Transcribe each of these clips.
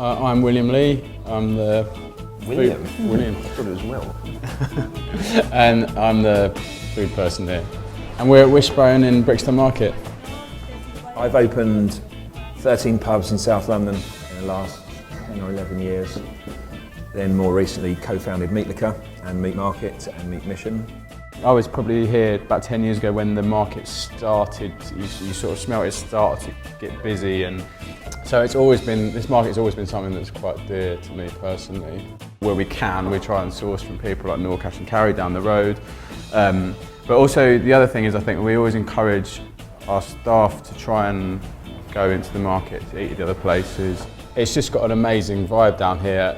I'm William Lee. I'm the William? William. I thought it was Will. And I'm the food person here. And we're at Wishbone in Brixton Market. I've opened 13 pubs in South London in the last 10 or 11 years. Then more recently co-founded Meat Liquor and Meat Market and Meat Mission. I was probably here about 10 years ago when the market started, you sort of smell it started to get busy, and so this market's always been something that's quite dear to me personally. Where we can, we try and source from people like North Cash and Carry down the road. But also the other thing is I think we always encourage our staff to try and go into the market to eat at the other places. It's just got an amazing vibe down here.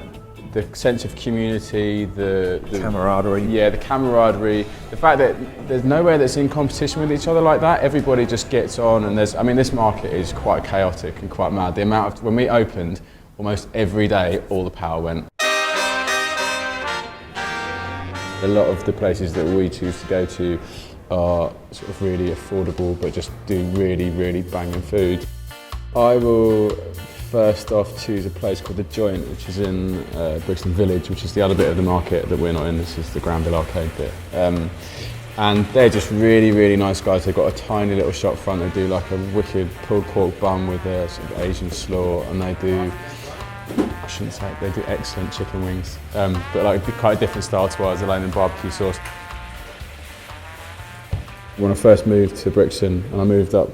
The sense of community, the camaraderie. Yeah, the camaraderie. The fact that there's nowhere that's in competition with each other like that. Everybody just gets on, and this market is quite chaotic and quite mad. The amount of, when we opened, almost every day, all the power went. A lot of the places that we choose to go to are sort of really affordable, but just do really, really banging food. I will first off choose a place called The Joint, which is in Brixton Village, which is the other bit of the market that we're not in. This is the Granville Arcade bit. And they're just really, really nice guys. They've got a tiny little shop front. They do like a wicked pulled pork bun with a sort of Asian slaw, and they do, I shouldn't say it, they do excellent chicken wings, but like quite a different style to ours, alone in barbecue sauce. When I first moved to Brixton, and I moved up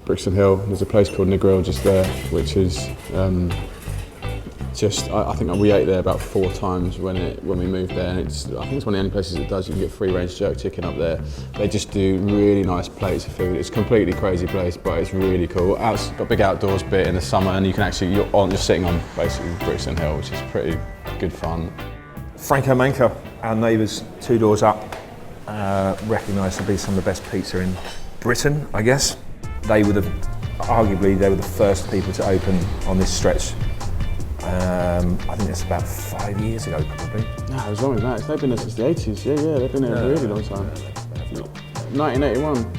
Brixton Hill, there's a place called Negril just there, which is I think we ate there about 4 times when we moved there, and I think it's one of the only places that does. You can get free range jerk chicken up there. They just do really nice plates of food. It's a completely crazy place, but it's really cool. It's got a big outdoors bit in the summer, and you can actually, you're sitting on basically Brixton Hill, which is pretty good fun. Franco Manca, our neighbours 2 doors up, recognised to be some of the best pizza in Britain, I guess. Arguably, they were the first people to open on this stretch. I think it's about 5 years ago, probably. No, as long as that. They've been there since the 80s. Yeah, they've been there a really long time. 1981. No.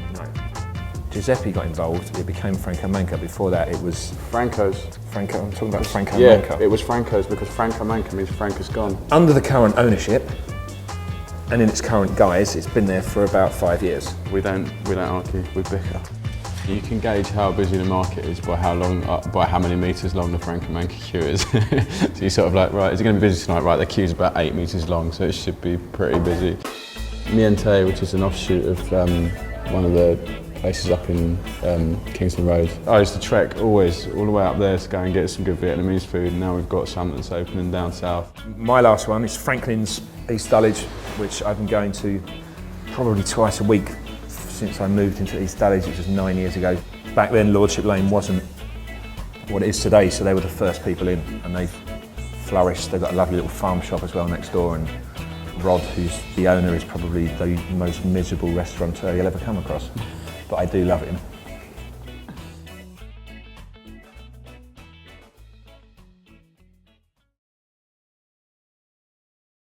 Giuseppe got involved. It became Franco Manca. Before that, it was Franco's. Franco. I'm talking about Franco Manca. Yeah, it was Franco's because Franco Manca means Frank is gone. Under the current ownership, and in its current guise, it's been there for about 5 years. We don't argue. We bicker. You can gauge how busy the market is by how many metres long the Franco Manca queue is. So you're sort of like, right, is it going to be busy tonight? Right, the queue's about 8 metres long, so it should be pretty busy. Miente, which is an offshoot of one of the places up in Kingston Road. I used to trek always all the way up there to go and get some good Vietnamese food, and now we've got some that's opening down south. My last one is Franklin's East Dulwich, which I've been going to probably twice a week since I moved into East Dulwich, which was 9 years ago. Back then, Lordship Lane wasn't what it is today, so they were the first people in, and they've flourished. They've got a lovely little farm shop as well next door, and Rod, who's the owner, is probably the most miserable restaurateur you'll ever come across. But I do love him.